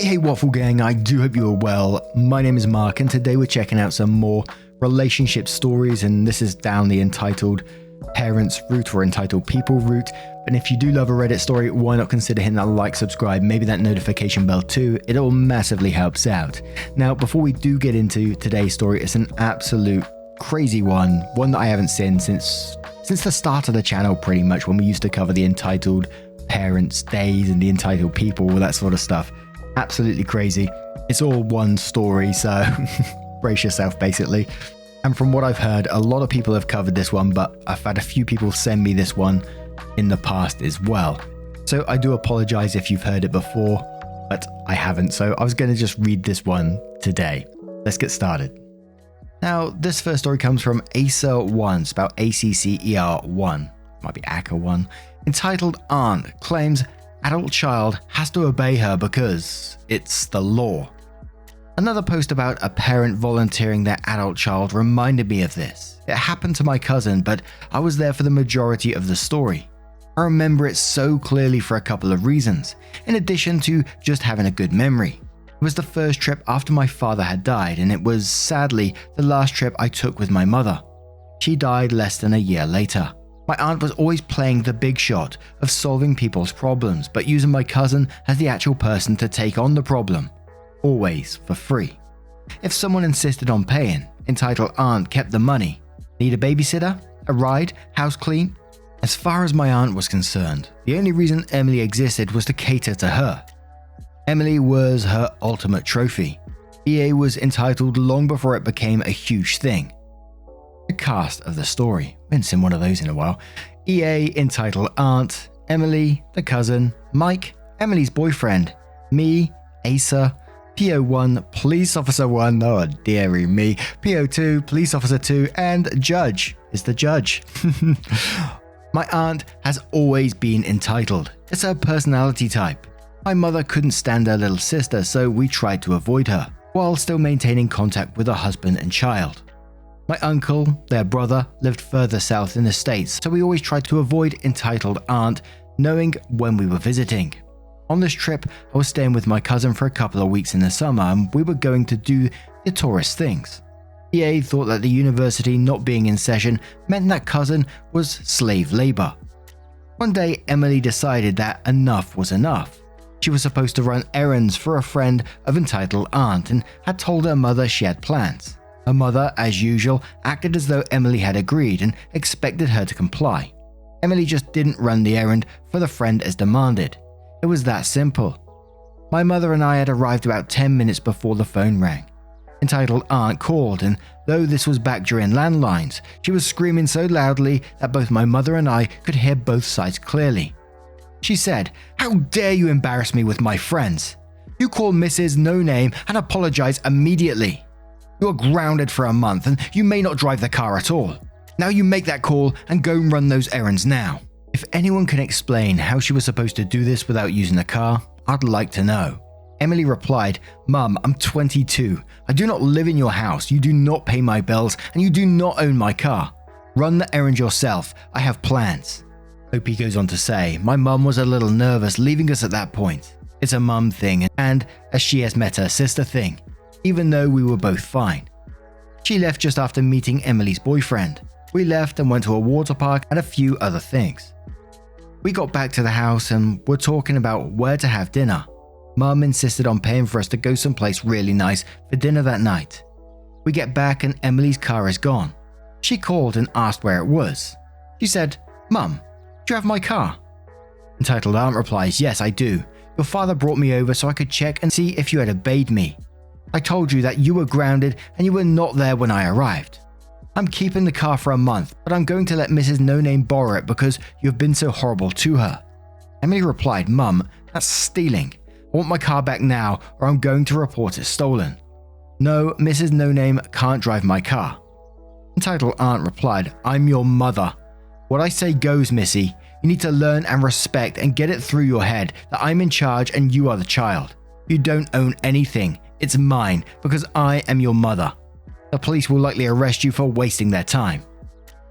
Hey Waffle Gang, I do hope you are well. My name is Mark and today we're checking out some more relationship stories, and this is down the entitled Parents route or entitled People route. And if you do love a Reddit story, why not consider hitting that like, subscribe, maybe that notification bell too. It all massively helps out. Now, before we do get into today's story, it's an absolute crazy one that I haven't seen since the start of the channel, pretty much, when we used to cover the entitled Parents days and the entitled People, all that sort of stuff. Absolutely crazy. It's all one story, so brace yourself basically. And from what I've heard, a lot of people have covered this one, but I've had a few people send me this one in the past as well. So I do apologize if you've heard it before, but I haven't. So I was going to just read this one today. Let's get started. Now, this first story comes from Acer1, spelled ACCER1, might be Acker1, entitled Aunt Claims Adult Child Has to Obey Her Because It's the Law. Another post about a parent volunteering their adult child reminded me of this. It happened to my cousin, but I was there for the majority of the story. I remember it so clearly for a couple of reasons, in addition to just having a good memory. It was the first trip after my father had died, and it was, sadly, the last trip I took with my mother. She died less than a year later. My aunt was always playing the big shot of solving people's problems, but using my cousin as the actual person to take on the problem. Always for free. If someone insisted on paying, entitled aunt kept the money. Need a babysitter? A ride? House clean? As far as my aunt was concerned, the only reason Emily existed was to cater to her. Emily was her ultimate trophy. EA was entitled long before it became a huge thing. The cast of the story. Haven't seen one of those in a while. EA entitled Aunt, Emily, the cousin, Mike, Emily's boyfriend, me, Acer, PO1, Police Officer 1, oh dearie me, PO2, Police Officer 2, and Judge is the judge. My aunt has always been entitled. It's her personality type. My mother couldn't stand her little sister, so we tried to avoid her, while still maintaining contact with her husband and child. My uncle, their brother, lived further south in the States, so we always tried to avoid entitled aunt, knowing when we were visiting. On this trip, I was staying with my cousin for a couple of weeks in the summer, and we were going to do the tourist things. EA thought that the university not being in session meant that cousin was slave labor. One day, Emily decided that enough was enough. She was supposed to run errands for a friend of entitled aunt and had told her mother she had plans. Her mother, as usual, acted as though Emily had agreed and expected her to comply. Emily just didn't run the errand for the friend as demanded. It was that simple. My mother and I had arrived about 10 minutes before the phone rang. Entitled aunt called, and though this was back during landlines, she was screaming so loudly that both my mother and I could hear both sides clearly. She said, "How dare you embarrass me with my friends? You call Mrs. No Name and apologize immediately. You are grounded for a month and you may not drive the car at all. Now you make that call and go and run those errands now." If anyone can explain how she was supposed to do this without using a car, I'd like to know. Emily replied, "Mum, I'm 22. I do not live in your house. You do not pay my bills and you do not own my car. Run the errand yourself. I have plans." Opie goes on to say, "My mum was a little nervous leaving us at that point. It's a mum thing and as she has met her sister thing, even though we were both fine." She left just after meeting Emily's boyfriend. We left and went to a water park and a few other things. We got back to the house and were talking about where to have dinner. Mum insisted on paying for us to go someplace really nice for dinner that night. We get back and Emily's car is gone. She called and asked where it was. She said, "Mum, do you have my car?" Entitled aunt replies, "Yes, I do. Your father brought me over so I could check and see if you had obeyed me. I told you that you were grounded and you were not there when I arrived. I'm keeping the car for a month, but I'm going to let Mrs. No Name borrow it because you've been so horrible to her." Emily replied, "Mum, that's stealing. I want my car back now or I'm going to report it stolen. No, Mrs. No Name can't drive my car." Entitled aunt replied, "I'm your mother. What I say goes, Missy. You need to learn and respect and get it through your head that I'm in charge and you are the child. You don't own anything. It's mine because I am your mother. The police will likely arrest you for wasting their time."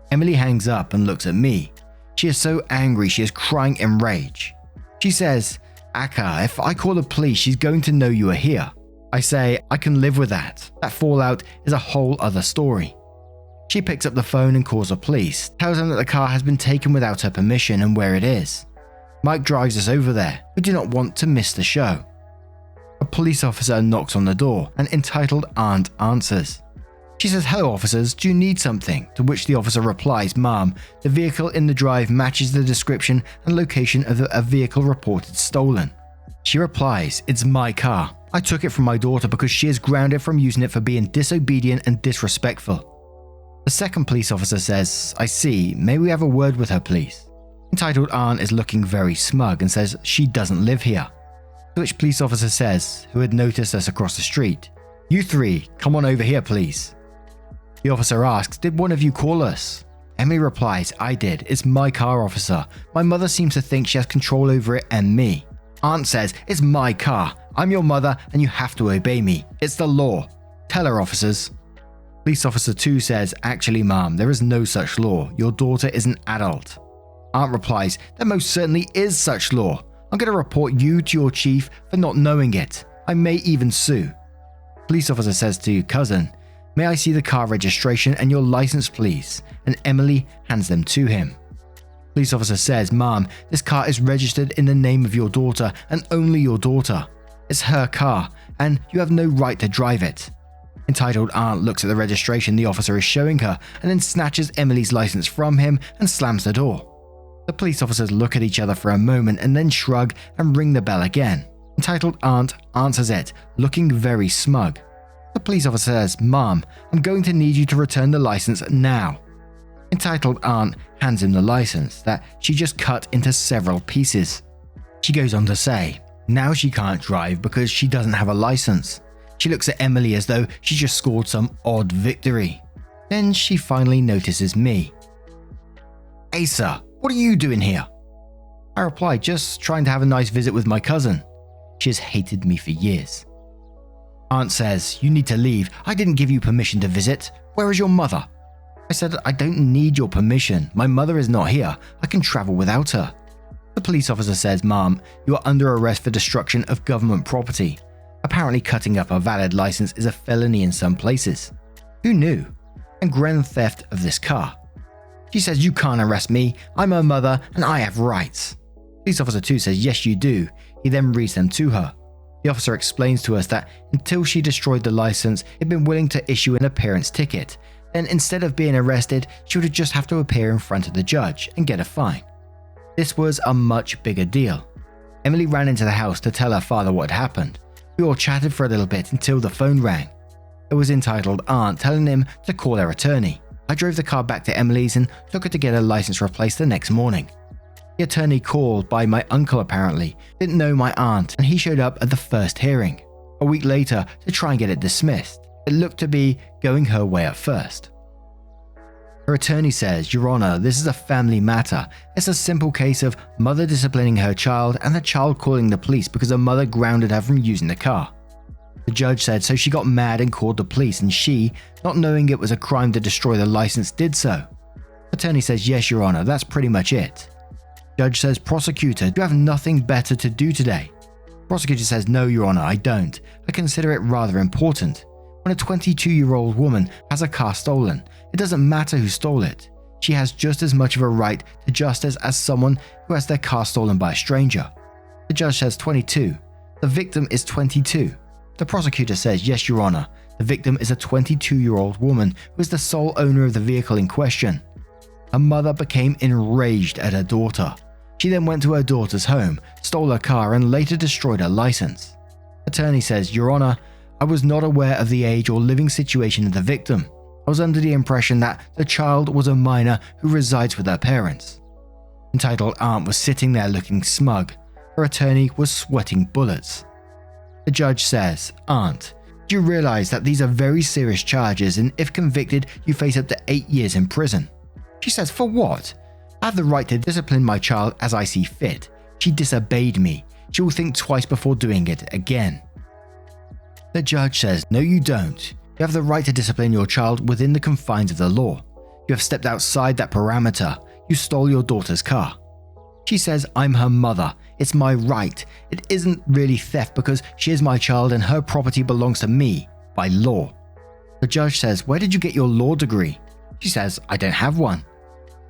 Emily hangs up and looks at me. She is so angry she is crying in rage. She says, Aka, if I call the police, she's going to know you are here. I say, I can live with that. That fallout is a whole other story. She picks up the phone and calls the police, tells them that the car has been taken without her permission and where it is. Mike drives us over there. We do not want to miss the show. A police officer knocks on the door and entitled Aunt answers. She says, hello officers, do you need something? To which the officer replies, Mom, the vehicle in the drive matches the description and location of a vehicle reported stolen. She replies, it's my car. I took it from my daughter because she is grounded from using it for being disobedient and disrespectful. The second police officer says, I see, may we have a word with her please? Entitled Aunt is looking very smug and says she doesn't live here. To which police officer says, who had noticed us across the street, you three, come on over here please. The officer asks, did one of you call us? Emily replies, I did, it's my car officer. My mother seems to think she has control over it and me. Aunt says, it's my car. I'm your mother and you have to obey me. It's the law. Tell her officers. Police officer 2 says, actually ma'am, there is no such law. Your daughter is an adult. Aunt replies, there most certainly is such law. I'm going to report you to your chief for not knowing it. I may even sue. Police officer says to cousin, may I see the car registration and your license please? And Emily hands them to him. Police officer says, Mom, this car is registered in the name of your daughter and only your daughter. It's her car and you have no right to drive it. Entitled Aunt looks at the registration the officer is showing her and then snatches Emily's license from him and slams the door. The police officers look at each other for a moment and then shrug and ring the bell again. Entitled Aunt answers it, looking very smug. The police officer says, Mom, I'm going to need you to return the license now. Entitled Aunt hands him the license that she just cut into several pieces. She goes on to say, now she can't drive because she doesn't have a license. She looks at Emily as though she just scored some odd victory. Then she finally notices me. Asa, what are you doing here? I reply, just trying to have a nice visit with my cousin. She has hated me for years. Aunt says, you need to leave. I didn't give you permission to visit. Where is your mother? I said, I don't need your permission. My mother is not here. I can travel without her. The police officer says, Mom, you are under arrest for destruction of government property. Apparently cutting up a valid license is a felony in some places. Who knew? And grand theft of this car. She says, you can't arrest me. I'm her mother and I have rights. Police officer 2 says, yes you do. He then reads them to her. The officer explains to us that until she destroyed the license, he'd been willing to issue an appearance ticket. Then instead of being arrested, she would just have to appear in front of the judge and get a fine. This was a much bigger deal. Emily ran into the house to tell her father what had happened. We all chatted for a little bit until the phone rang. It was entitled Aunt telling him to call their attorney. I drove the car back to Emily's and took her to get her license replaced the next morning. The attorney, called by my uncle apparently, didn't know my aunt and he showed up at the first hearing. A week later to try and get it dismissed. It looked to be going her way at first. Her attorney says, Your Honor, this is a family matter. It's a simple case of mother disciplining her child and the child calling the police because her mother grounded her from using the car. The judge said so she got mad and called the police and she, not knowing it was a crime to destroy the license, did so. Attorney says, yes, Your Honor, that's pretty much it. Judge says, Prosecutor, do you have nothing better to do today? Prosecutor says, no, Your Honor, I don't. I consider it rather important. When a 22-year-old woman has a car stolen, it doesn't matter who stole it. She has just as much of a right to justice as someone who has their car stolen by a stranger. The judge says 22. The victim is 22. The prosecutor says, yes, Your Honor, the victim is a 22-year-old woman who is the sole owner of the vehicle in question. Her mother became enraged at her daughter. She then went to her daughter's home, stole her car, and later destroyed her license. Attorney says, Your Honor, I was not aware of the age or living situation of the victim. I was under the impression that the child was a minor who resides with her parents. Entitled Aunt was sitting there looking smug. Her attorney was sweating bullets. The judge says, Aunt, do you realize that these are very serious charges and if convicted, you face up to 8 years in prison? She says, for what? I have the right to discipline my child as I see fit. She disobeyed me. She will think twice before doing it again. The judge says, no, you don't. You have the right to discipline your child within the confines of the law. You have stepped outside that parameter. You stole your daughter's car. She says, I'm her mother. It's my right. It isn't really theft because she is my child and her property belongs to me by law. The judge says, "Where did you get your law degree?" She says, "I don't have one."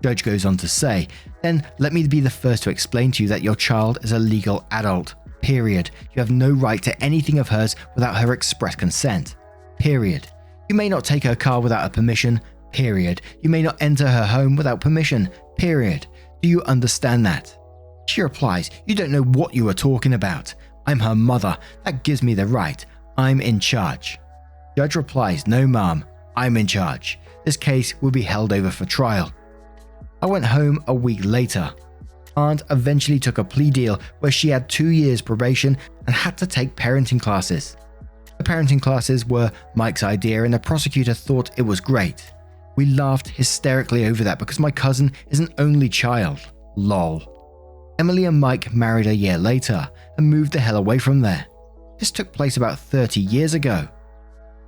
Judge goes on to say, "Then let me be the first to explain to you that your child is a legal adult. Period. You have no right to anything of hers without her express consent. Period. You may not take her car without her permission. Period. You may not enter her home without permission. Period. Do you understand that?" She replies, "You don't know what you are talking about. I'm her mother. That gives me the right. I'm in charge." Judge replies, "No, ma'am. I'm in charge. This case will be held over for trial." I went home a week later. Aunt eventually took a plea deal where she had 2 years probation and had to take parenting classes. The parenting classes were Mike's idea and the prosecutor thought it was great. We laughed hysterically over that because my cousin is an only child. Lol. Emily and Mike married a year later and moved the hell away from there. This took place about 30 years ago.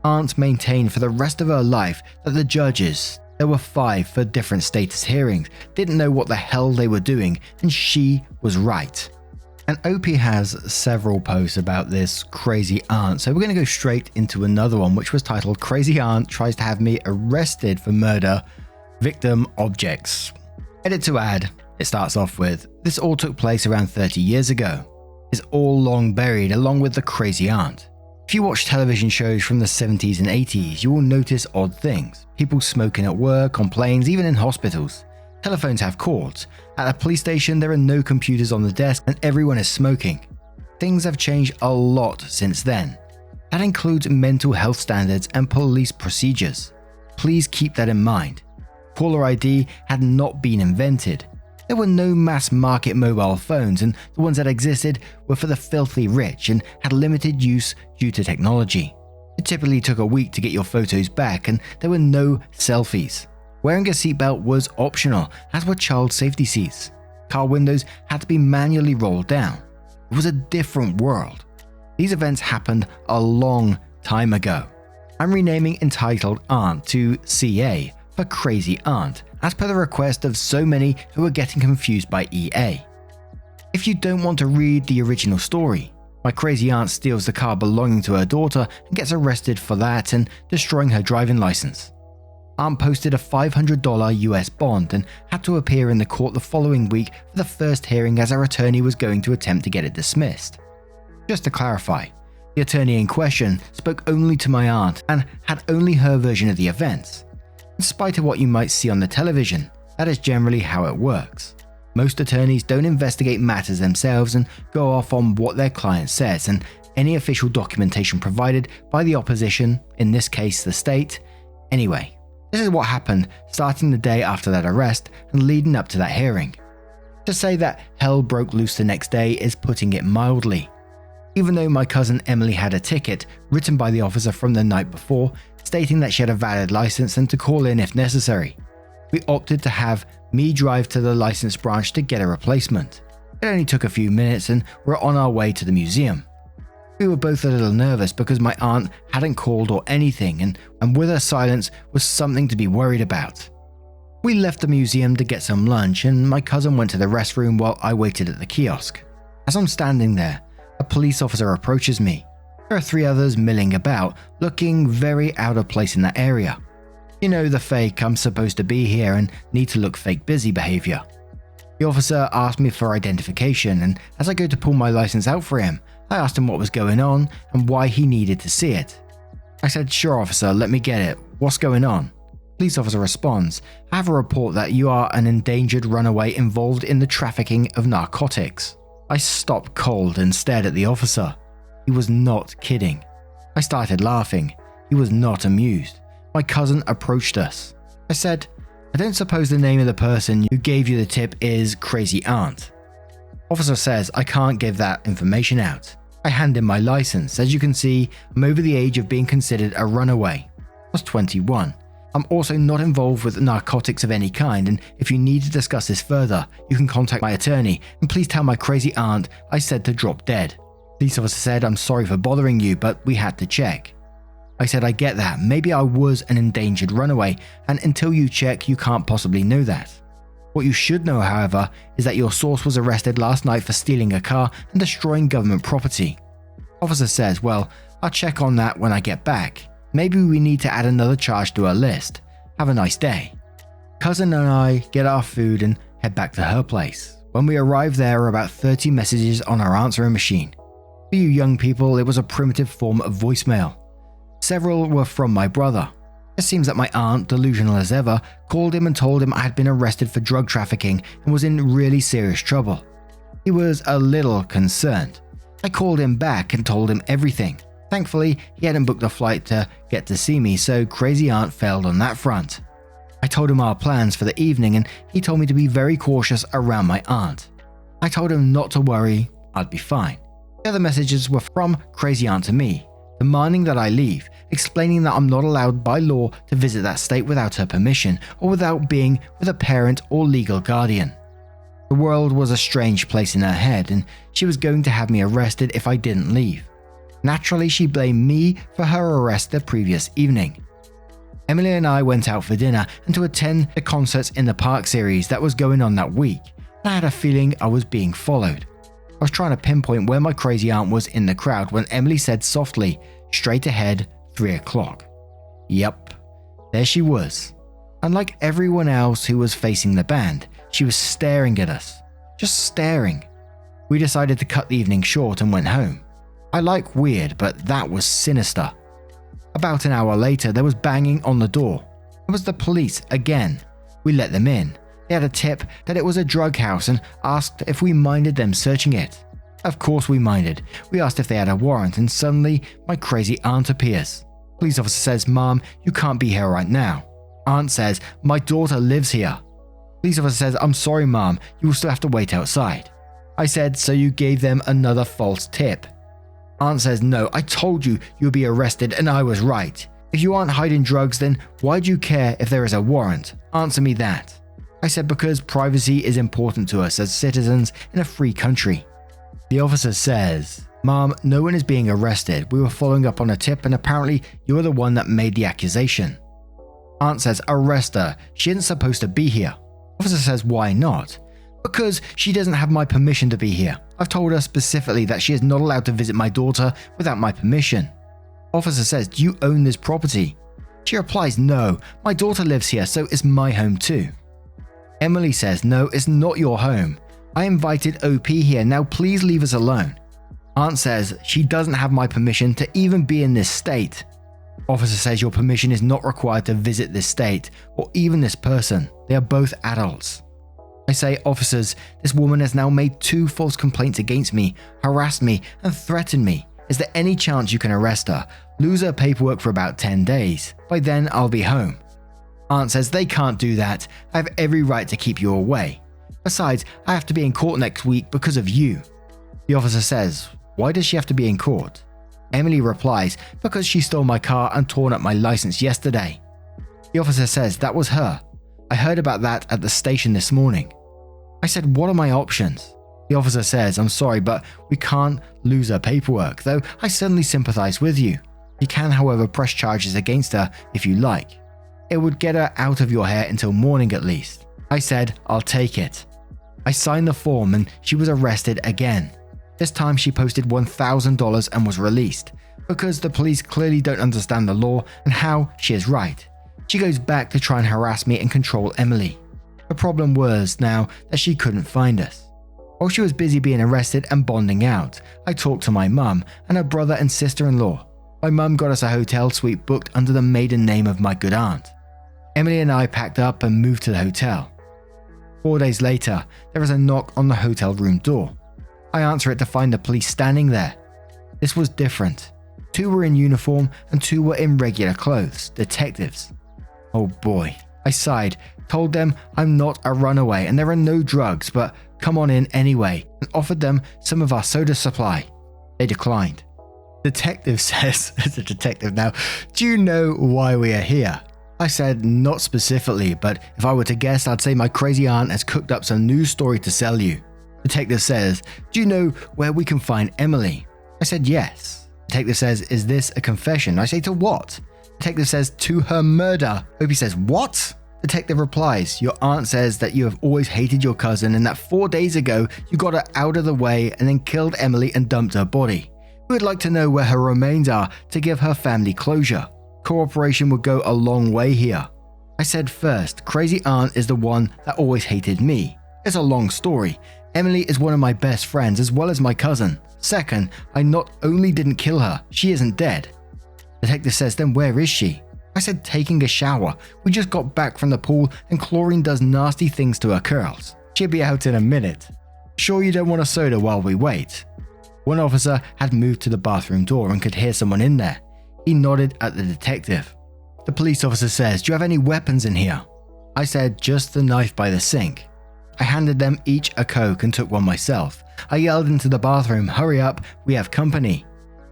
Aunt maintained for the rest of her life that the judges, there were 5 for different status hearings, didn't know what the hell they were doing, and she was right. And Opie has several posts about this crazy aunt, so we're going to go straight into another one which was titled "Crazy Aunt Tries to Have Me Arrested for Murder, Victim Objects." Edit to add, it starts off with, "This all took place around 30 years ago. It's all long buried along with the crazy aunt. If you watch television shows from the 70s and 80s, you will notice odd things. People smoking at work, on planes, even in hospitals. Telephones have cords. At a police station, there are no computers on the desk and everyone is smoking. Things have changed a lot since then. That includes mental health standards and police procedures. Please keep that in mind. Caller ID had not been invented. There were no mass market mobile phones, and the ones that existed were for the filthy rich and had limited use due to technology. It typically took a week to get your photos back, and there were no selfies. Wearing a seatbelt was optional, as were child safety seats. Car windows had to be manually rolled down. It was a different world. These events happened a long time ago. I'm renaming Entitled Aunt to CA for Crazy Aunt, as per the request of so many who are getting confused by EA. If you don't want to read the original story, my crazy aunt steals the car belonging to her daughter and gets arrested for that and destroying her driving license. Aunt posted a $500 US bond and had to appear in the court the following week for the first hearing as her attorney was going to attempt to get it dismissed. Just to clarify, the attorney in question spoke only to my aunt and had only her version of the events. In spite of what you might see on the television, that is generally how it works. Most attorneys don't investigate matters themselves and go off on what their client says and any official documentation provided by the opposition, in this case the state. Anyway, this is what happened starting the day after that arrest and leading up to that hearing. To say that hell broke loose the next day is putting it mildly. Even though my cousin Emily had a ticket written by the officer from the night before, stating that she had a valid license and to call in if necessary, we opted to have me drive to the license branch to get a replacement. It only took a few minutes and we're on our way to the museum. We were both a little nervous because my aunt hadn't called or anything, and with her silence was something to be worried about. We left the museum to get some lunch and my cousin went to the restroom while I waited at the kiosk. As I'm standing there, a police officer approaches me. There are 3 others milling about, looking very out of place in that area. You know, the fake "I'm supposed to be here and need to look fake busy" behavior. The officer asked me for identification, and as I go to pull my license out for him, I asked him what was going on and why he needed to see it. I said, "Sure officer, let me get it. What's going on?" Police officer responds, "I have a report that you are an endangered runaway involved in the trafficking of narcotics." I stopped cold and stared at the officer. He was not kidding. I started laughing. He was not amused. My cousin approached us. I said, "I don't suppose the name of the person who gave you the tip is Crazy Aunt?" Officer says I can't give that information out. I hand him my license. As you can see, I'm over the age of being considered a runaway. I was 21. I'm also not involved with narcotics of any kind, and if you need to discuss this further, you can contact my attorney, and please tell my crazy aunt I said to drop dead. Police officer said, "I'm sorry for bothering you, but we had to check." I said, "I get that. Maybe I was an endangered runaway, and until you check, you can't possibly know that." What you should know, however, is that your source was arrested last night for stealing a car and destroying government property. Officer says, well, I'll check on that when I get back. Maybe we need to add another charge to our list. Have a nice day. Cousin and I get our food and head back to her place. When we arrive, there are about 30 messages on our answering machine. For you young people, it was a primitive form of voicemail. Several were from my brother. It seems that my aunt, delusional as ever, called him and told him I had been arrested for drug trafficking and was in really serious trouble. He was a little concerned. I called him back and told him everything. Thankfully, he hadn't booked a flight to get to see me, so crazy aunt failed on that front. I told him our plans for the evening and he told me to be very cautious around my aunt. I told him not to worry, I'd be fine. The other messages were from crazy aunt to me, demanding that I leave, explaining that I'm not allowed by law to visit that state without her permission or without being with a parent or legal guardian. The world was a strange place in her head and she was going to have me arrested if I didn't leave. Naturally, she blamed me for her arrest the previous evening. Emily and I went out for dinner and to attend the concerts in the park series that was going on that week. I had a feeling I was being followed. I was trying to pinpoint where my crazy aunt was in the crowd when Emily said softly, straight ahead, 3 o'clock. Yep, there she was. Unlike everyone else who was facing the band, she was staring at us. Just staring. We decided to cut the evening short and went home. I like weird, but that was sinister. About an hour later, there was banging on the door. It was the police again. We let them in. They had a tip that it was a drug house and asked if we minded them searching it. Of course we minded. We asked if they had a warrant and suddenly my crazy aunt appears. Police officer says, Mom, you can't be here right now. Aunt says, my daughter lives here. Police officer says, I'm sorry, Mom, you will still have to wait outside. I said, so you gave them another false tip. Aunt says, no, I told you you'll be arrested and I was right. If you aren't hiding drugs, then why do you care if there is a warrant? Answer me that. I said, because privacy is important to us as citizens in a free country. The officer says, Mom, no one is being arrested. We were following up on a tip and apparently you are the one that made the accusation. Aunt says, arrest her. She isn't supposed to be here. Officer says, why not? Because she doesn't have my permission to be here. I've told her specifically that she is not allowed to visit my daughter without my permission. Officer says, do you own this property? She replies, no, my daughter lives here, so it's my home too. Emily says, no, it's not your home. I invited OP here, now please leave us alone. Aunt says, she doesn't have my permission to even be in this state. Officer says your permission is not required to visit this state, or even this person. They are both adults. I say, officers, this woman has now made 2 false complaints against me, harassed me, and threatened me. Is there any chance you can arrest her? Lose her paperwork for about 10 days. By then, I'll be home. Aunt says, they can't do that. I have every right to keep you away. Besides, I have to be in court next week because of you. The officer says, why does she have to be in court? Emily replies, because she stole my car and torn up my license yesterday. The officer says, that was her. I heard about that at the station this morning. I said, what are my options? The officer says, I'm sorry, but we can't lose her paperwork, though I certainly sympathize with you. You can, however, press charges against her if you like. It would get her out of your hair until morning at least. I said, I'll take it. I signed the form and she was arrested again. This time she posted $1,000 and was released, because the police clearly don't understand the law and how she is right. She goes back to try and harass me and control Emily. The problem was now that she couldn't find us. While she was busy being arrested and bonding out, I talked to my mum and her brother and sister-in-law. My mum got us a hotel suite booked under the maiden name of my good aunt. Emily and I packed up and moved to the hotel. 4 days later, there is a knock on the hotel room door. I answer it to find the police standing there. This was different. 2 were in uniform and 2 were in regular clothes, detectives. Oh boy. I sighed, told them I'm not a runaway and there are no drugs, but come on in anyway, and offered them some of our soda supply. They declined. Detective says, as a detective now, do you know why we are here? I said, not specifically, but if I were to guess, I'd say my crazy aunt has cooked up some news story to sell you. Detective says, do you know where we can find Emily? I said, yes. Detective says, is this a confession? I say, to what? Detective says, to her murder. Opie says, what? Detective replies, your aunt says that you have always hated your cousin and that 4 days ago you got her out of the way and then killed Emily and dumped her body. We would like to know where her remains are to give her family closure. Cooperation would go a long way here. I said first, crazy aunt is the one that always hated me. It's a long story. Emily is one of my best friends as well as my cousin. Second, I not only didn't kill her, she isn't dead. Detective says, then where is she? I said taking a shower. We just got back from the pool and chlorine does nasty things to her curls. She'll be out in a minute. Sure you don't want a soda while we wait? One officer had moved to the bathroom door and could hear someone in there. He nodded at the detective. The police officer says, do you have any weapons in here? I said, just the knife by the sink. I handed them each a Coke and took one myself. I yelled into the bathroom, hurry up, we have company.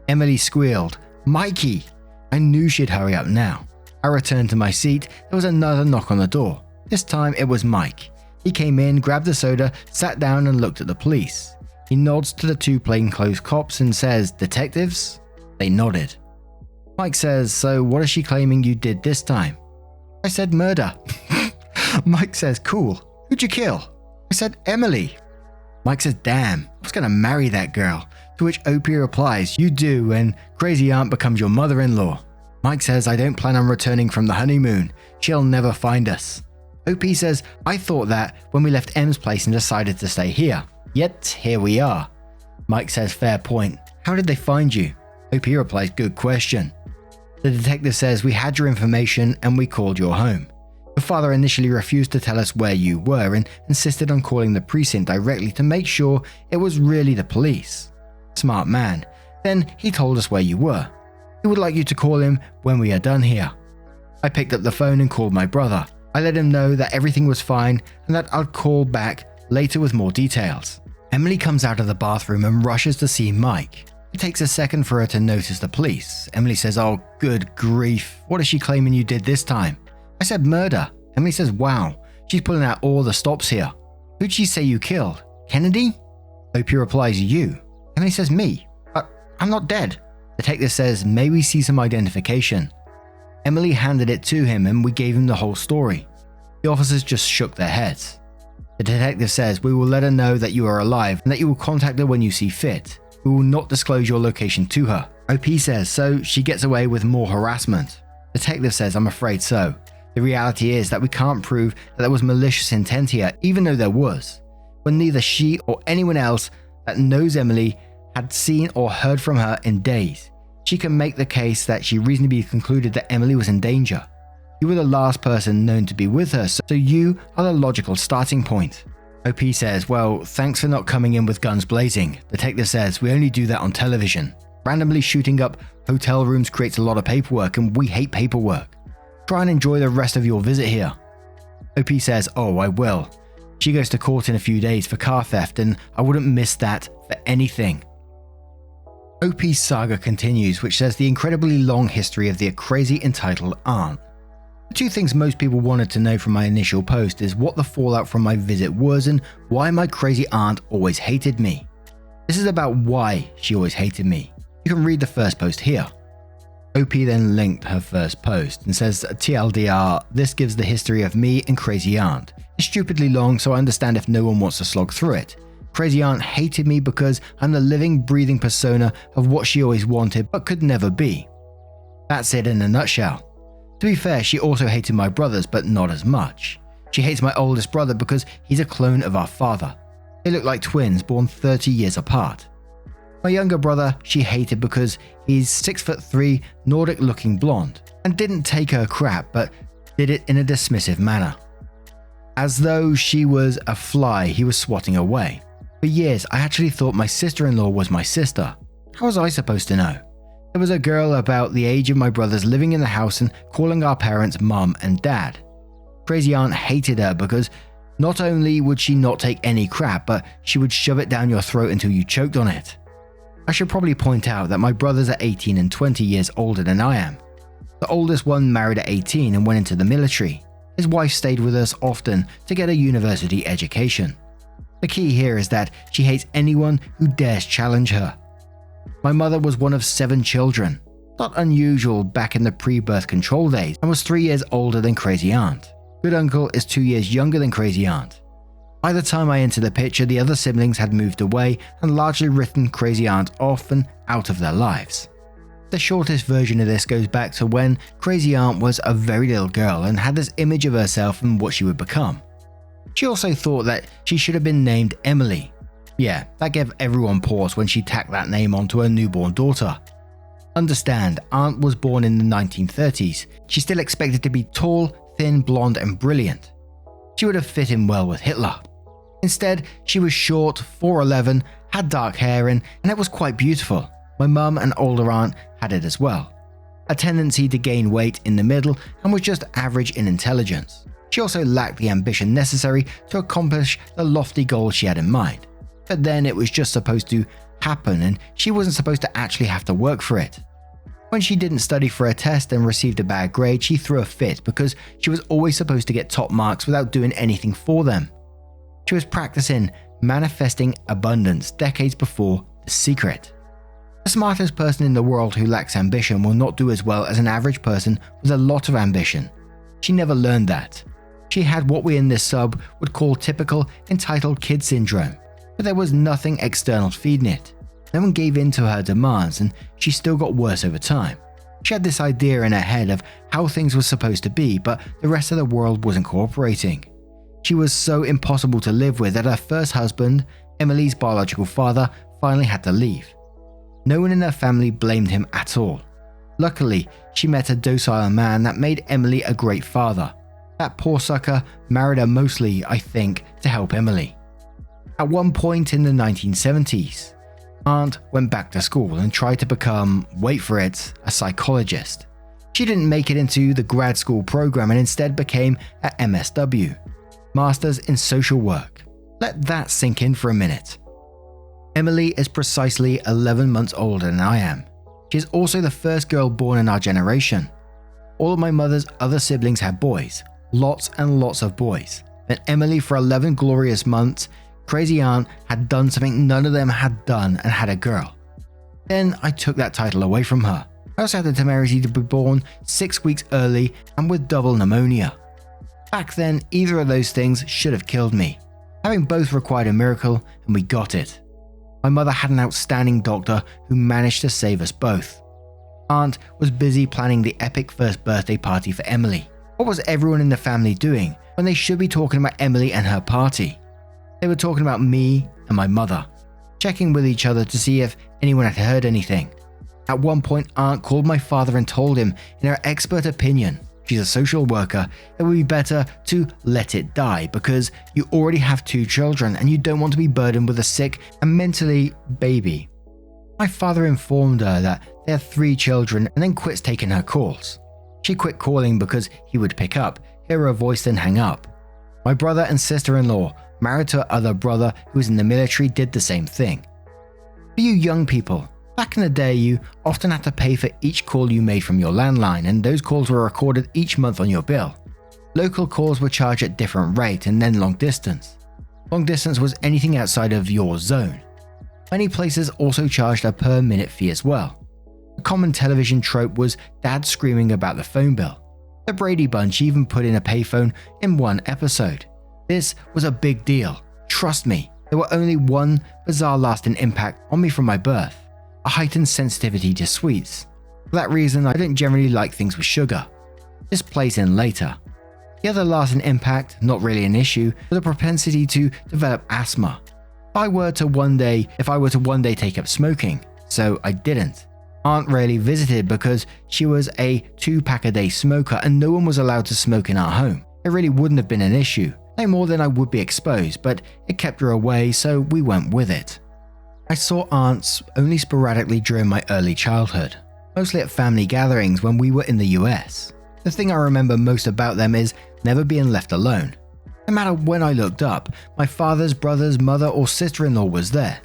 Emily squealed, Mikey! I knew she'd hurry up now. I returned to my seat. There was another knock on the door. This time it was Mike. He came in, grabbed a soda, sat down and looked at the police. He nods to the two plainclothes cops and says, detectives? They nodded. Mike says, so what is she claiming you did this time? I said murder. Mike says, cool. Who'd you kill? I said Emily. Mike says, damn, I was gonna marry that girl. To which OP replies, you do, and crazy aunt becomes your mother-in-law. Mike says, I don't plan on returning from the honeymoon. She'll never find us. OP says, I thought that when we left M's place and decided to stay here. Yet, here we are. Mike says, fair point. How did they find you? OP replies, good question. The detective says, we had your information and we called your home. Your father initially refused to tell us where you were and insisted on calling the precinct directly to make sure it was really the police. Smart man. Then he told us where you were. He would like you to call him when we are done here. I picked up the phone and called my brother. I let him know that everything was fine and that I'd call back later with more details. Emily comes out of the bathroom and rushes to see Mike. It takes a second for her to notice the police. Emily says, oh, good grief. What is she claiming you did this time? I said murder. Emily says, wow. She's pulling out all the stops here. Who'd she say you killed? Kennedy? OP replies, you. Emily says, me. But I'm not dead. Detective says, may we see some identification? Emily handed it to him and we gave him the whole story. The officers just shook their heads. The detective says, we will let her know that you are alive and that you will contact her when you see fit. We will not disclose your location to her. OP says, so she gets away with more harassment. Detective says, I'm afraid so. The reality is that we can't prove that there was malicious intent here, even though there was. When neither she or anyone else that knows Emily had seen or heard from her in days, she can make the case that she reasonably concluded that Emily was in danger. You were the last person known to be with her, so you are the logical starting point. OP says, well, thanks for not coming in with guns blazing. Detective says, we only do that on television. Randomly shooting up hotel rooms creates a lot of paperwork and we hate paperwork. Try and enjoy the rest of your visit here. OP says, oh, I will. She goes to court in a few days for car theft and I wouldn't miss that for anything. OP's saga continues, which says the incredibly long history of the crazy entitled aunt. The two things most people wanted to know from my initial post is what the fallout from my visit was and why my crazy aunt always hated me. This is about why she always hated me. You can read the first post here. OP then linked her first post and says, TLDR, this gives the history of me and crazy aunt. It's stupidly long, so I understand if no one wants to slog through it. Crazy aunt hated me because I'm the living, breathing persona of what she always wanted but could never be. That's it in a nutshell. To be fair, she also hated my brothers, but not as much. She hates my oldest brother because he's a clone of our father. They look like twins born 30 years apart. My younger brother she hated because he's 6'3", Nordic looking blonde, and didn't take her crap but did it in a dismissive manner. As though she was a fly he was swatting away. For years I actually thought my sister-in-law was my sister. How was I supposed to know? There was a girl about the age of my brothers living in the house and calling our parents mum and dad. Crazy aunt hated her because not only would she not take any crap, but she would shove it down your throat until you choked on it. I should probably point out that my brothers are 18 and 20 years older than I am. The oldest one married at 18 and went into the military. His wife stayed with us often to get a university education. The key here is that she hates anyone who dares challenge her. My mother was one of 7 children, not unusual back in the pre-birth control days, and was 3 years older than crazy aunt. Good uncle is 2 years younger than crazy aunt. By the time I enter the picture, the other siblings had moved away and largely written crazy aunt off and out of their lives. The shortest version of this goes back to when crazy aunt was a very little girl and had this image of herself and what she would become. She also thought that she should have been named Emily. Yeah, that gave everyone pause when she tacked that name onto her newborn daughter. Understand, Aunt was born in the 1930s. She still expected to be tall, thin, blonde and brilliant. She would have fit in well with Hitler. Instead, she was short, 4'11", had dark hair and it was quite beautiful. My mum and older aunt had it as well. A tendency to gain weight in the middle and was just average in intelligence. She also lacked the ambition necessary to accomplish the lofty goals she had in mind. But then it was just supposed to happen and she wasn't supposed to actually have to work for it. When she didn't study for a test and received a bad grade, she threw a fit because she was always supposed to get top marks without doing anything for them. She was practicing manifesting abundance decades before The Secret. The smartest person in the world who lacks ambition will not do as well as an average person with a lot of ambition. She never learned that. She had what we in this sub would call typical entitled kid syndrome, but there was nothing external feeding it. No one gave in to her demands and she still got worse over time. She had this idea in her head of how things were supposed to be, but the rest of the world wasn't cooperating. She was so impossible to live with that her first husband, Emily's biological father, finally had to leave. No one in her family blamed him at all. Luckily, she met a docile man that made Emily a great father. That poor sucker married her mostly, I think, to help Emily. At one point in the 1970s, Aunt went back to school and tried to become, wait for it, a psychologist. She didn't make it into the grad school program and instead became an MSW, Masters in Social Work. Let that sink in for a minute. Emily is precisely 11 months older than I am. She is also the first girl born in our generation. All of my mother's other siblings had boys, lots and lots of boys. Then Emily, for 11 glorious months, crazy aunt had done something none of them had done and had a girl. Then I took that title away from her. I also had the temerity to be born 6 weeks early and with double pneumonia. Back then, either of those things should have killed me. Having both required a miracle, and we got it. My mother had an outstanding doctor who managed to save us both. Aunt was busy planning the epic first birthday party for Emily. What was everyone in the family doing when they should be talking about Emily and her party? They were talking about me and my mother, checking with each other to see if anyone had heard anything. At one point, Aunt called my father and told him, in her expert opinion, she's a social worker, it would be better to let it die because you already have 2 children and you don't want to be burdened with a sick and mentally baby. My father informed her that they had 3 children and then quits taking her calls. She quit calling because he would pick up, hear her voice then hang up. My brother and sister-in-law, married to her other brother who was in the military, did the same thing. For you young people, back in the day you often had to pay for each call you made from your landline and those calls were recorded each month on your bill. Local calls were charged at different rate and then long distance. Long distance was anything outside of your zone. Many places also charged a per minute fee as well. A common television trope was dad screaming about the phone bill. The Brady Bunch even put in a payphone in one episode. This was a big deal. Trust me, there were only one bizarre lasting impact on me from my birth. A heightened sensitivity to sweets. For that reason, I didn't generally like things with sugar. This plays in later. The other lasting impact, not really an issue, was a propensity to develop asthma. If I were to one day take up smoking, so I didn't. Aunt rarely visited because she was a 2-pack-a-day smoker and no one was allowed to smoke in our home. It really wouldn't have been an issue, no more than I would be exposed, but it kept her away, so we went with it. I saw aunts only sporadically during my early childhood, mostly at family gatherings when we were in the US. The thing I remember most about them is never being left alone. No matter when I looked up, my father's brother's mother or sister-in-law was there.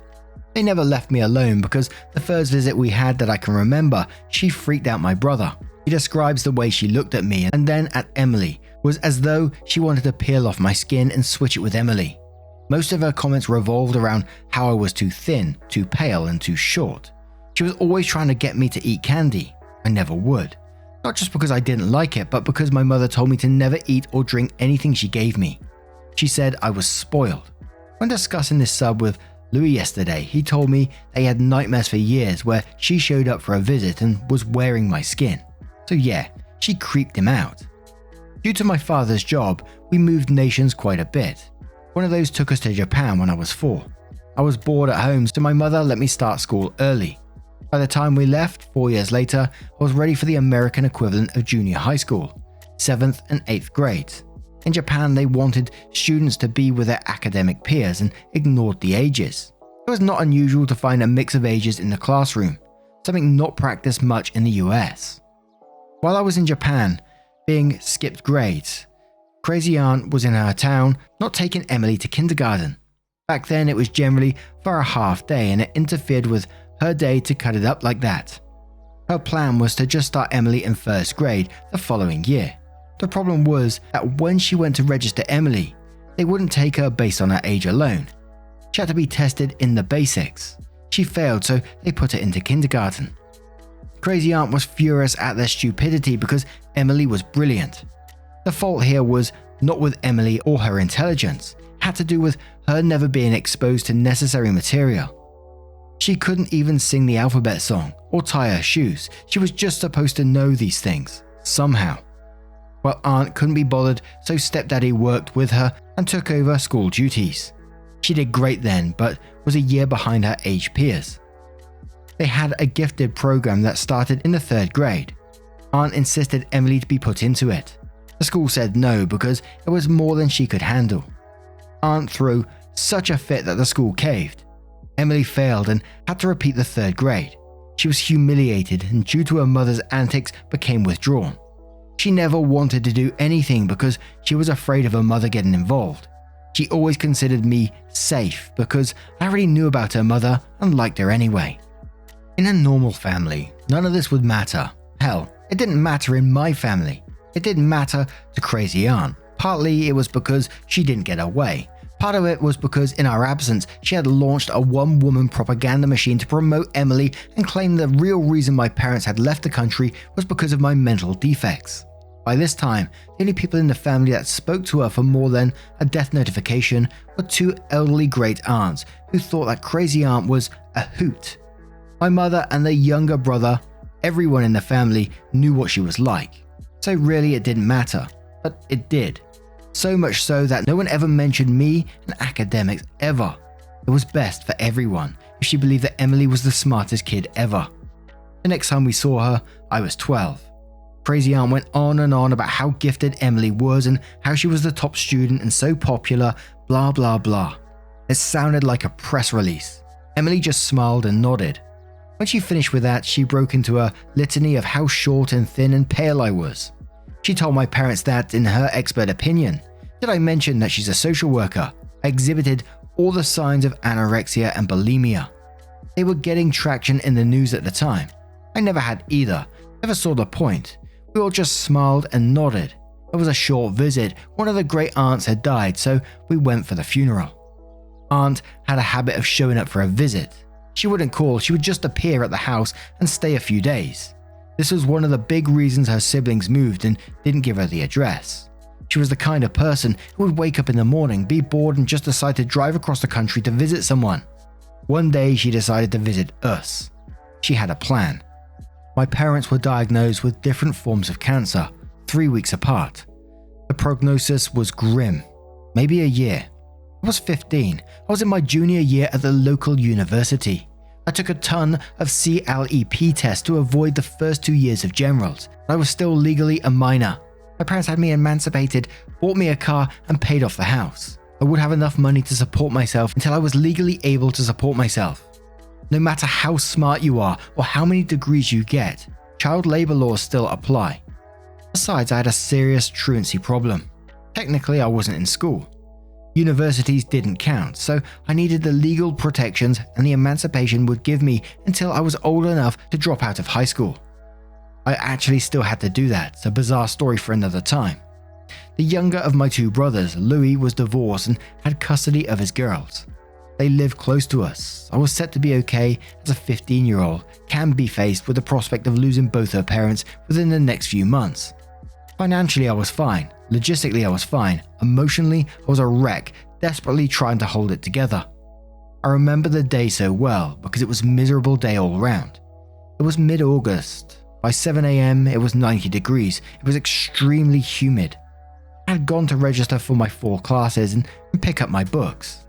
They never left me alone because the first visit we had that I can remember, she freaked out my brother. He describes the way she looked at me and then at Emily was as though she wanted to peel off my skin and switch it with Emily. Most of her comments revolved around how I was too thin, too pale, and too short. She was always trying to get me to eat candy. I never would. Not just because I didn't like it, but because my mother told me to never eat or drink anything she gave me. She said I was spoiled. When discussing this sub with Louis yesterday, he told me they had nightmares for years where she showed up for a visit and was wearing my skin. So yeah, she creeped him out. Due to my father's job, we moved nations quite a bit. One of those took us to Japan when I was 4. I was bored at home, so my mother let me start school early. By the time we left, 4 years later, I was ready for the American equivalent of junior high school, 7th and 8th grades. In Japan, they wanted students to be with their academic peers and ignored the ages. It was not unusual to find a mix of ages in the classroom, something not practiced much in the US. While I was in Japan, being skipped grades, Crazy Aunt was in her town, not taking Emily to kindergarten. Back then, it was generally for a half day, and it interfered with her day to cut it up like that. Her plan was to just start Emily in 1st grade the following year. The problem was that when she went to register Emily, they wouldn't take her based on her age alone. She had to be tested in the basics. She failed, so they put her into kindergarten. Crazy Aunt was furious at their stupidity because Emily was brilliant. The fault here was not with Emily or her intelligence. It had to do with her never being exposed to necessary material. She couldn't even sing the alphabet song or tie her shoes. She was just supposed to know these things, somehow. Well, Aunt couldn't be bothered, so Stepdaddy worked with her and took over school duties. She did great then, but was a year behind her age peers. They had a gifted program that started in the 3rd grade. Aunt insisted Emily to be put into it. The school said no because it was more than she could handle. Aunt threw such a fit that the school caved. Emily failed and had to repeat the 3rd grade. She was humiliated and due to her mother's antics became withdrawn. She never wanted to do anything because she was afraid of her mother getting involved. She always considered me safe because I already knew about her mother and liked her anyway. In a normal family, none of this would matter. Hell, it didn't matter in my family. It didn't matter to Crazy Aunt. Partly it was because she didn't get her way. Part of it was because in our absence, she had launched a one-woman propaganda machine to promote Emily and claim the real reason my parents had left the country was because of my mental defects. By this time, the only people in the family that spoke to her for more than a death notification were 2 elderly great aunts who thought that Crazy Aunt was a hoot. My mother and their younger brother, everyone in the family knew what she was like. So really it didn't matter, but it did. So much so that no one ever mentioned me and academics ever. It was best for everyone if she believed that Emily was the smartest kid ever. The next time we saw her, I was 12. Crazy Aunt went on and on about how gifted Emily was and how she was the top student and so popular, blah blah blah. It sounded like a press release. Emily just smiled and nodded. When she finished with that, she broke into a litany of how short and thin and pale I was. She told my parents that, in her expert opinion, did I mention that she's a social worker, I exhibited all the signs of anorexia and bulimia. They were getting traction in the news at the time. I never had either, never saw the point. We all just smiled and nodded. It was a short visit. One of the great aunts had died, so we went for the funeral. Aunt had a habit of showing up for a visit. She wouldn't call, she would just appear at the house and stay a few days. This was one of the big reasons her siblings moved and didn't give her the address. She was the kind of person who would wake up in the morning, be bored and just decide to drive across the country to visit someone. One day she decided to visit us. She had a plan. My parents were diagnosed with different forms of cancer, 3 weeks apart. The prognosis was grim, maybe a year. I was 15. I was in my junior year at the local university. I took a ton of CLEP tests to avoid the first 2 years of generals. I was still legally a minor. My parents had me emancipated, bought me a car, and paid off the house. I would have enough money to support myself until I was legally able to support myself. No matter how smart you are or how many degrees you get, child labor laws still apply. Besides, I had a serious truancy problem. Technically, I wasn't in school. Universities didn't count, so I needed the legal protections and the emancipation would give me until I was old enough to drop out of high school. I actually still had to do that, it's a bizarre story for another time. The younger of my 2 brothers, Louis, was divorced and had custody of his girls. They live close to us. I was set to be okay as a 15-year-old can be faced with the prospect of losing both her parents within the next few months. Financially, I was fine. Logistically, I was fine. Emotionally, I was a wreck, desperately trying to hold it together. I remember the day so well because it was a miserable day all around. It was mid-August. By 7 a.m, it was 90 degrees. It was extremely humid. I had gone to register for my 4 classes and pick up my books.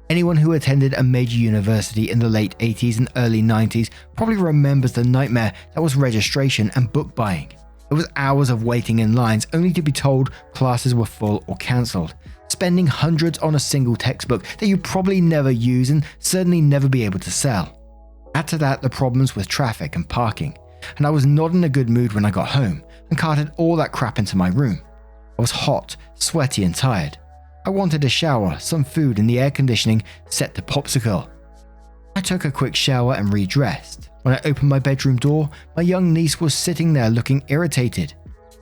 Anyone who attended a major university in the late 80s and early 90s probably remembers the nightmare that was registration and book buying. It was hours of waiting in lines only to be told classes were full or cancelled, spending hundreds on a single textbook that you'd probably never use and certainly never be able to sell. Add to that the problems with traffic and parking, and I was not in a good mood when I got home and carted all that crap into my room. I was hot, sweaty and tired. I wanted a shower, some food and the air conditioning set to popsicle. I took a quick shower and redressed. When I opened my bedroom door, my young niece was sitting there looking irritated.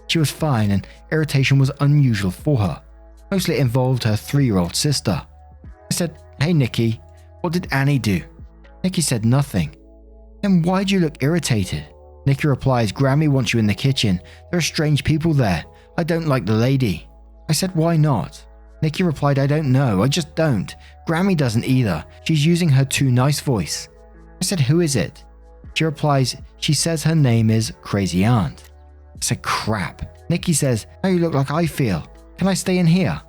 She was fine and irritation was unusual for her. Mostly it involved her 3-year-old sister. I said, "Hey Nikki, what did Annie do?" Nikki said nothing. "Then why do you look irritated?" Nikki replies, "Grammy wants you in the kitchen. There are strange people there. I don't like the lady." I said, "Why not?" Nikki replied, "I don't know, I just don't. Grammy doesn't either. She's using her too nice voice." I said, "Who is it?" She replies, "She says her name is Crazy Aunt." I said, "Crap." Nikki says, "Now you look like I feel. Can I stay in here?"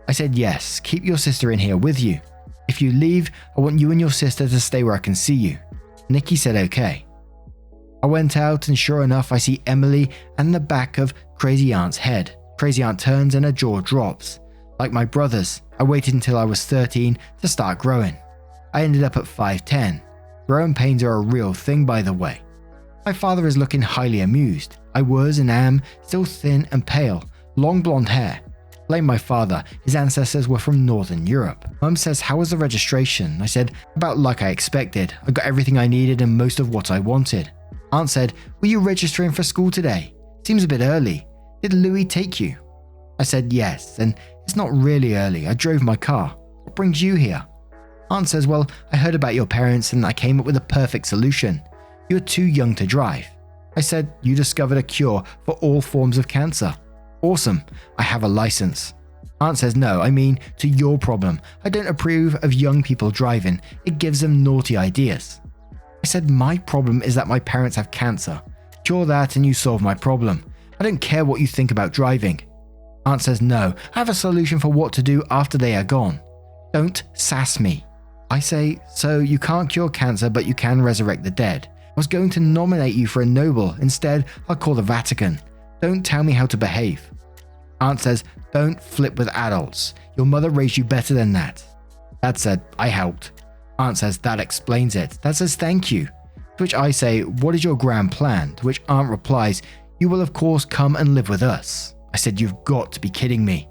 I said, "Yes, keep your sister in here with you. If you leave, I want you and your sister to stay where I can see you." Nikki said, "Okay." I went out and sure enough I see Emily and the back of Crazy Aunt's head. Crazy Aunt turns and her jaw drops. Like my brothers, I waited until I was 13 to start growing. I ended up at 5'10". Growing pains are a real thing, by the way. My father is looking highly amused. I was and am still thin and pale, long blonde hair. Like my father, his ancestors were from Northern Europe. Mum says, "How was the registration?" I said, "About like I expected. I got everything I needed and most of what I wanted." Aunt said, "Were you registering for school today? Seems a bit early. Did Louis take you?" I said, "Yes, and it's not really early. I drove my car. What brings you here?" Aunt says, "Well, I heard about your parents and I came up with a perfect solution. You're too young to drive." I said, "You discovered a cure for all forms of cancer. Awesome. I have a license." Aunt says, "No, I mean to your problem. I don't approve of young people driving. It gives them naughty ideas." I said, "My problem is that my parents have cancer. Cure that and you solve my problem. I don't care what you think about driving." Aunt says, "No, I have a solution for what to do after they are gone. Don't sass me." I say, "So you can't cure cancer, but you can resurrect the dead. I was going to nominate you for a Nobel. Instead, I'll call the Vatican. Don't tell me how to behave." Aunt says, "Don't flip with adults. Your mother raised you better than that." Dad said, "I helped." Aunt says, "That explains it." Dad says, "Thank you." To which I say, "What is your grand plan?" To which Aunt replies, "You will of course come and live with us." I said, "You've got to be kidding me."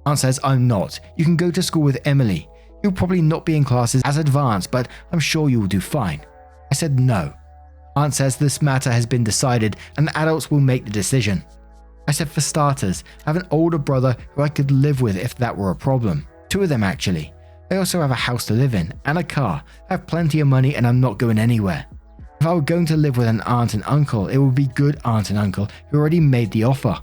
Aunt says, "I'm not. You can go to school with Emily. You'll probably not be in classes as advanced, but I'm sure you will do fine." I said, "No." Aunt says this matter has been decided and the adults will make the decision. I said, "For starters, I have an older brother who I could live with if that were a problem. 2 of them actually. I also have a house to live in and a car. I have plenty of money and I'm not going anywhere. If I were going to live with an aunt and uncle, it would be good aunt and uncle who already made the offer.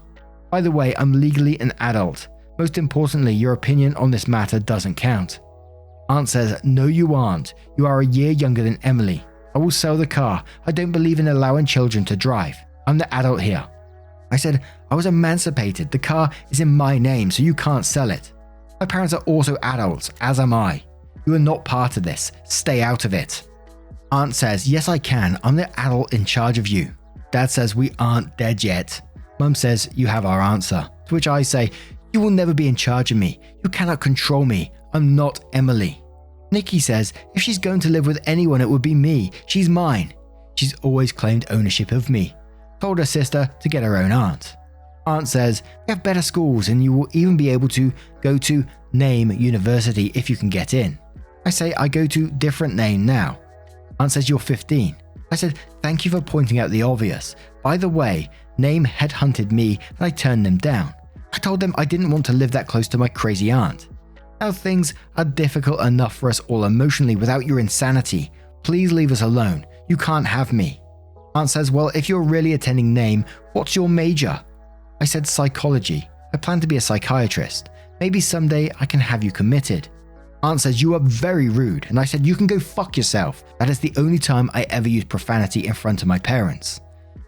By the way, I'm legally an adult. Most importantly, your opinion on this matter doesn't count." Aunt says, "No you aren't. You are a year younger than Emily. I will sell the car. I don't believe in allowing children to drive. I'm the adult here." I said, "I was emancipated. The car is in my name, so you can't sell it. My parents are also adults, as am I. You are not part of this. Stay out of it." Aunt says, "Yes I can. I'm the adult in charge of you." Dad says, "We aren't dead yet." Mum says, "You have our answer." To which I say, "You will never be in charge of me. You cannot control me. I'm not Emily." Nikki says, "If she's going to live with anyone, it would be me. She's mine." She's always claimed ownership of me. Told her sister to get her own aunt. Aunt says, "We have better schools and you will even be able to go to Name University if you can get in." I say, "I go to different name now." Aunt says, "You're 15. I said, "Thank you for pointing out the obvious. By the way, Name headhunted me and I turned them down. I told them I didn't want to live that close to my crazy aunt. Now things are difficult enough for us all emotionally without your insanity. Please leave us alone. You can't have me. Aunt says, well, if you're really attending NAME, what's your major? I said psychology. I plan to be a psychiatrist. Maybe someday I can have you committed. Aunt says, you are very rude. And I said, you can go fuck yourself. That is the only time I ever used profanity in front of my parents.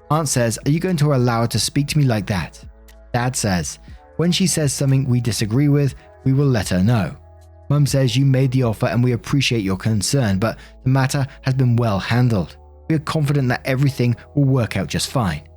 Aunt says, are you going to allow her to speak to me like that? Dad says, when she says something we disagree with, we will let her know. Mum says, you made the offer and we appreciate your concern, but the matter has been well handled. We are confident that everything will work out just fine.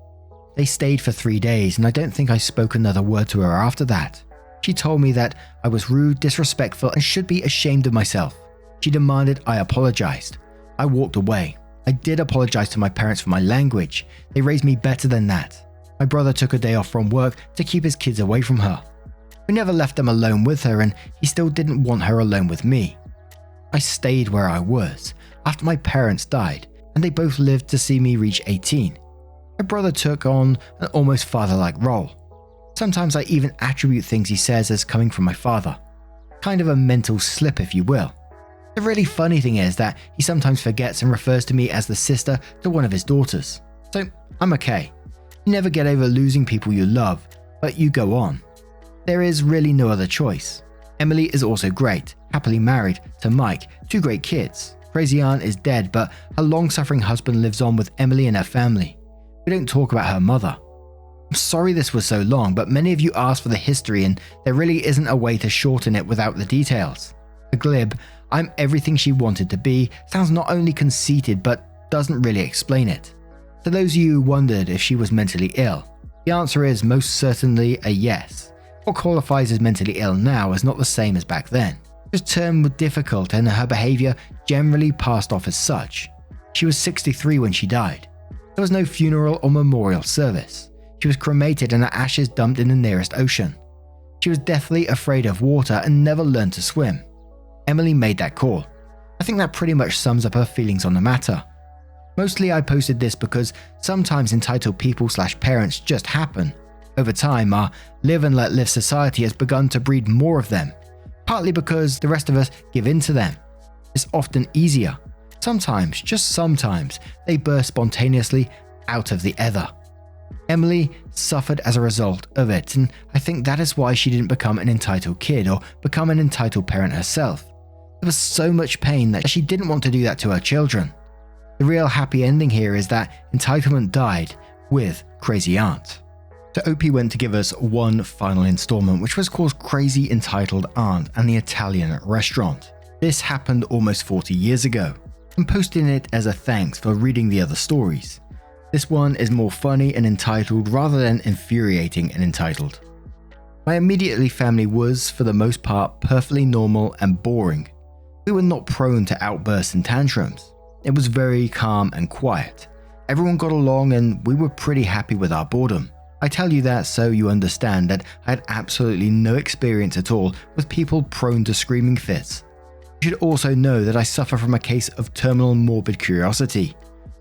They stayed for 3 days and I don't think I spoke another word to her after that. She told me that I was rude, disrespectful, and should be ashamed of myself. She demanded I apologized. I walked away. I did apologize to my parents for my language. They raised me better than that. My brother took a day off from work to keep his kids away from her. We never left them alone with her and he still didn't want her alone with me. I stayed where I was after my parents died and they both lived to see me reach 18. My brother took on an almost father-like role. Sometimes I even attribute things he says as coming from my father. Kind of a mental slip, if you will. The really funny thing is that he sometimes forgets and refers to me as the sister to one of his daughters. So I'm okay. You never get over losing people you love, but you go on. There is really no other choice. Emily is also great, happily married to Mike, 2 great kids. Crazy Aunt is dead, but her long-suffering husband lives on with Emily and her family. We don't talk about her mother. I'm sorry this was so long, but many of you asked for the history and there really isn't a way to shorten it without the details. The glib, I'm everything she wanted to be, sounds not only conceited but doesn't really explain it. To those of you who wondered if she was mentally ill, the answer is most certainly a yes. What qualifies as mentally ill now is not the same as back then. This term was difficult and her behaviour generally passed off as such. She was 63 when she died. There was no funeral or memorial service. She was cremated and her ashes dumped in the nearest ocean. She was deathly afraid of water and never learned to swim. Emily made that call. I think that pretty much sums up her feelings on the matter. Mostly I posted this because sometimes entitled people/parents just happen. Over time, our live and let live society has begun to breed more of them, partly because the rest of us give in to them. It's often easier. Sometimes, just sometimes, they burst spontaneously out of the ether. Emily suffered as a result of it, and I think that is why she didn't become an entitled kid or become an entitled parent herself. There was so much pain that she didn't want to do that to her children. The real happy ending here is that entitlement died with Crazy Aunt. So OP went to give us one final installment, which was called Crazy Entitled Aunt and the Italian Restaurant. This happened almost 40 years ago. I'm posting it as a thanks for reading the other stories. This one is more funny and entitled rather than infuriating and entitled. My immediate family was, for the most part, perfectly normal and boring. We were not prone to outbursts and tantrums. It was very calm and quiet. Everyone got along and we were pretty happy with our boredom. I tell you that so you understand that I had absolutely no experience at all with people prone to screaming fits. You should also know that I suffer from a case of terminal morbid curiosity.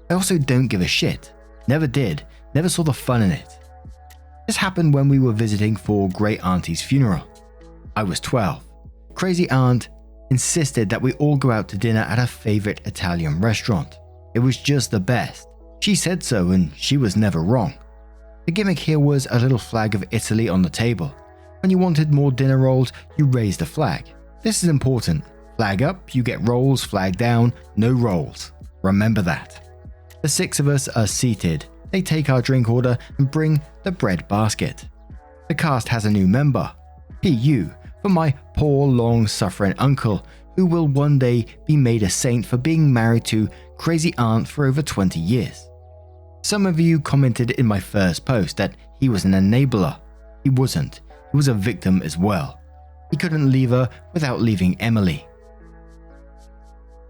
I also don't give a shit. Never did. Never saw the fun in it. This happened when we were visiting for Great Auntie's funeral. I was 12. Crazy Aunt insisted that we all go out to dinner at her favorite Italian restaurant. It was just the best. She said so and she was never wrong. The gimmick here was a little flag of Italy on the table. When you wanted more dinner rolls, you raised a flag. This is important. Flag up, you get rolls, flag down, no rolls. Remember that. The 6 of us are seated. They take our drink order and bring the bread basket. The cast has a new member. PU, for my poor long-suffering uncle, who will one day be made a saint for being married to Crazy Aunt for over 20 years. Some of you commented in my first post that he was an enabler. He wasn't. He was a victim as well. He couldn't leave her without leaving Emily.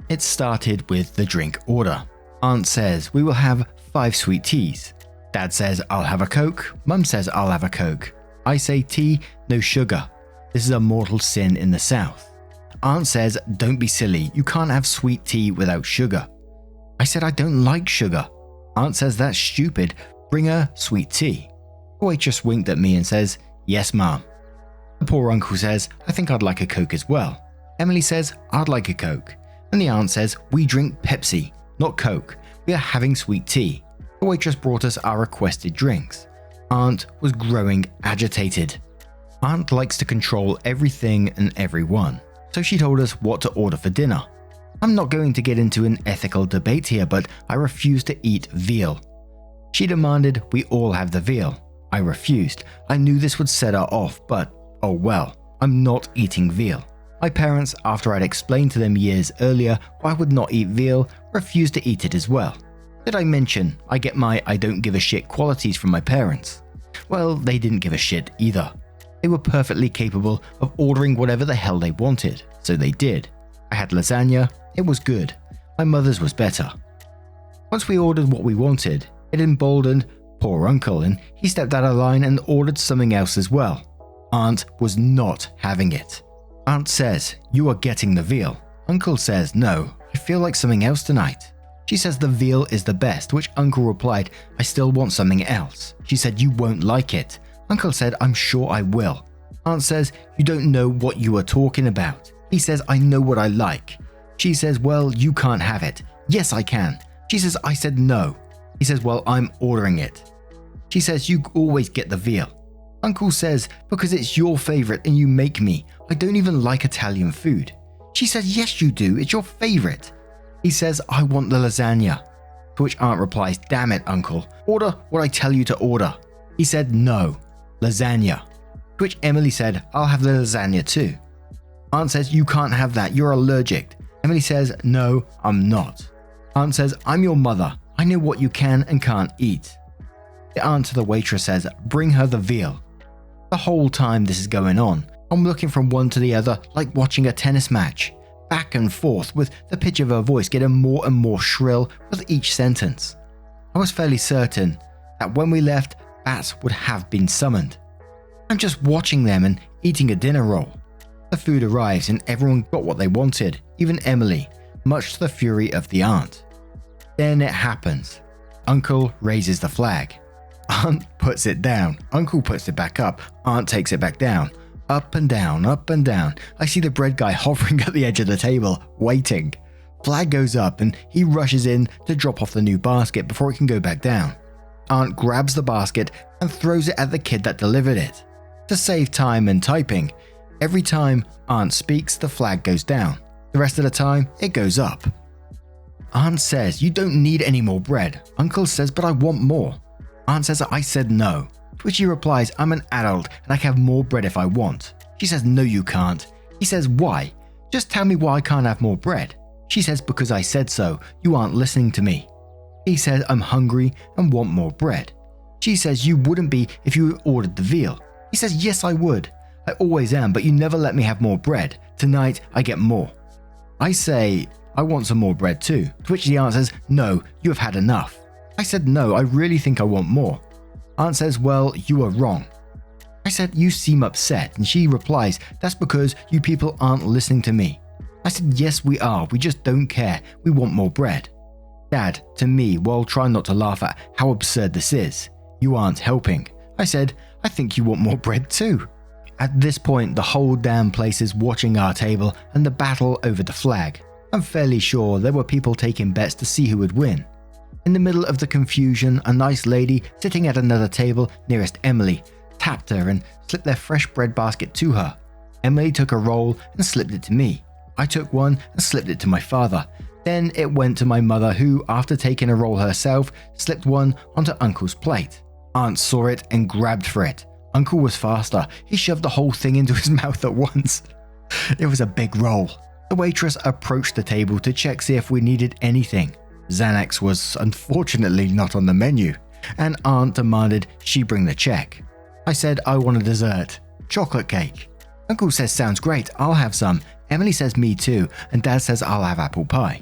It started with the drink order. Aunt says we will have 5 sweet teas. Dad says I'll have a Coke. Mum says I'll have a Coke. I say tea, no sugar. This is a mortal sin in the South. Aunt says don't be silly, you can't have sweet tea without sugar. I said I don't like sugar. Aunt says that's stupid, bring her sweet tea. The waitress winked at me and says yes ma'am. The poor uncle says, I think I'd like a Coke as well. Emily says, I'd like a Coke. And the aunt says, we drink Pepsi, not Coke. We are having sweet tea. The waitress brought us our requested drinks. Aunt was growing agitated. Aunt likes to control everything and everyone, so she told us what to order for dinner. I'm not going to get into an ethical debate here, but I refuse to eat veal. She demanded we all have the veal. I refused. I knew this would set her off, but oh well, I'm not eating veal. My parents, after I'd explained to them years earlier why I would not eat veal, refused to eat it as well. Did I mention I get my I don't give a shit qualities from my parents? Well, they didn't give a shit either. They were perfectly capable of ordering whatever the hell they wanted, so they did. I had lasagna, it was good. My mother's was better. Once we ordered what we wanted, it emboldened poor uncle and he stepped out of line and ordered something else as well. Aunt was not having it. Aunt says, you are getting the veal. Uncle says, no, I feel like something else tonight. She says the veal is the best, which uncle replied, I still want something else. She said, you won't like it. Uncle said, I'm sure I will. Aunt says, you don't know what you are talking about. He says, I know what I like. She says, well, you can't have it. Yes, I can. She says, I said no. He says, well, I'm ordering it. She says, you always get the veal. Uncle says, because it's your favorite and you make me. I don't even like Italian food. She says, yes, you do. It's your favorite. He says, I want the lasagna. To which Aunt replies, damn it, Uncle. Order what I tell you to order. He said, no, lasagna. To which Emily said, I'll have the lasagna too. Aunt says, you can't have that. You're allergic. Emily says, no, I'm not. Aunt says, I'm your mother. I know what you can and can't eat. The aunt to the waitress says, bring her the veal. The whole time this is going on, I'm looking from one to the other like watching a tennis match. Back and forth with the pitch of her voice getting more and more shrill with each sentence. I was fairly certain that when we left, bats would have been summoned. I'm just watching them and eating a dinner roll. The food arrives and everyone got what they wanted, even Emily, much to the fury of the aunt. Then it happens. Uncle raises the flag. Aunt puts it down. Uncle puts it back up. Aunt takes it back down. Up and down, up and down. I see the bread guy hovering at the edge of the table, waiting. Flag goes up and he rushes in to drop off the new basket before it can go back down. Aunt grabs the basket and throws it at the kid that delivered it. To save time and typing, every time Aunt speaks, the flag goes down. The rest of the time, it goes up. Aunt says, you don't need any more bread. Uncle says, but I want more. Aunt says, I said no. To which he replies, I'm an adult and I can have more bread if I want. She says, no you can't. He says, why? Just tell me why I can't have more bread. She says, because I said so. You aren't listening to me. He says, I'm hungry and want more bread. She says, you wouldn't be if you ordered the veal. He says, yes I would. I always am, but you never let me have more bread. Tonight I get more. I say, I want some more bread too. To which the aunt says, no, you have had enough. I said, no, I really think I want more. Aunt says, well, you are wrong. I said, you seem upset. And she replies, that's because you people aren't listening to me. I said, yes, we are. We just don't care. We want more bread. Dad, to me, while trying not to laugh at how absurd this is, you aren't helping. I said, I think you want more bread too. At this point, the whole damn place is watching our table and the battle over the flag. I'm fairly sure there were people taking bets to see who would win. In the middle of the confusion, a nice lady sitting at another table nearest Emily tapped her and slipped their fresh bread basket to her. Emily took a roll and slipped it to me. I took one and slipped it to my father. Then it went to my mother who, after taking a roll herself, slipped one onto Uncle's plate. Aunt saw it and grabbed for it. Uncle was faster. He shoved the whole thing into his mouth at once. It was a big roll. The waitress approached the table to check see if we needed anything. Xanax was unfortunately not on the menu, and Aunt demanded she bring the check. I said I want a dessert. Chocolate cake. Uncle says sounds great, I'll have some. Emily says me too, and Dad says I'll have apple pie.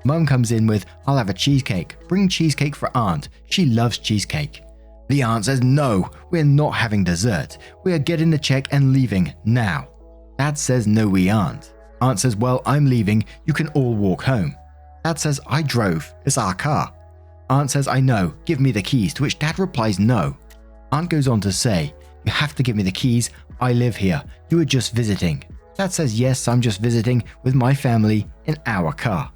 Mum comes in with I'll have a cheesecake. Bring cheesecake for Aunt. She loves cheesecake. The aunt says no, we're not having dessert. We are getting the check and leaving now. Dad says no we aren't. Aunt says well I'm leaving, you can all walk home. Dad says I drove, it's our car. Aunt says I know, give me the keys, to which Dad replies no. Aunt goes on to say, you have to give me the keys, I live here. You were just visiting. Dad says, yes, I'm just visiting with my family in our car.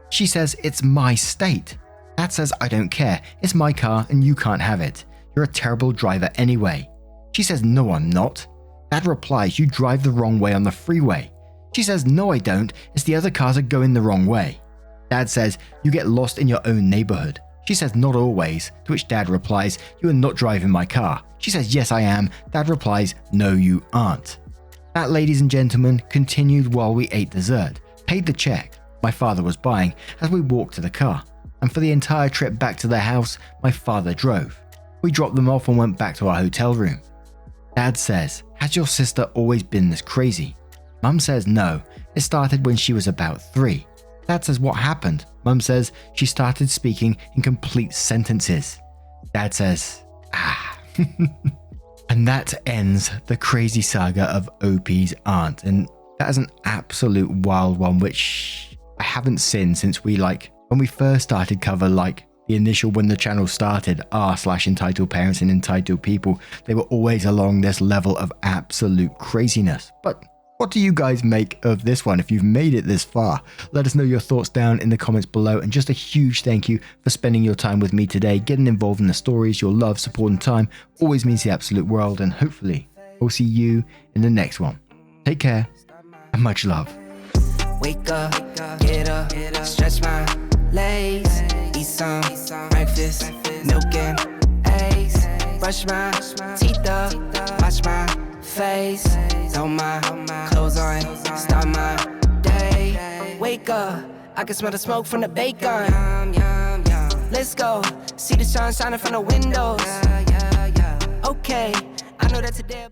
She says, it's my state. Dad says, I don't care. It's my car and you can't have it. You're a terrible driver anyway. She says, no, I'm not. Dad replies, you drive the wrong way on the freeway. She says, no, I don't. It's the other cars are going the wrong way. Dad says, you get lost in your own neighborhood. She says, not always, to which Dad replies, you are not driving my car. She says, yes, I am. Dad replies, no, you aren't. That, ladies and gentlemen, continued while we ate dessert, paid the check my father was buying as we walked to the car, and for the entire trip back to their house, my father drove. We dropped them off and went back to our hotel room. Dad says, has your sister always been this crazy? Mum says no, it started when she was about 3. Dad says, what happened? Mum says, she started speaking in complete sentences. Dad says, And that ends the crazy saga of OP's aunt, and that is an absolute wild one which I haven't seen since when we first started cover, the initial when the channel started, r/entitled parents and entitled people, they were always along this level of absolute craziness. But what do you guys make of this one? If you've made it this far, let us know your thoughts down in the comments below, and just a huge thank you for spending your time with me today. Getting involved in the stories, your love, support and time always means the absolute world, and hopefully we'll see you in the next one. Take care and much love. Wake up, get up, stretch my legs, eat some breakfast, milk and eggs, brush my teeth up, wash my face, throw my clothes on, start my day. Wake up, I can smell the smoke from the bacon. Let's go, see the sun shining from the windows. Okay, I know that today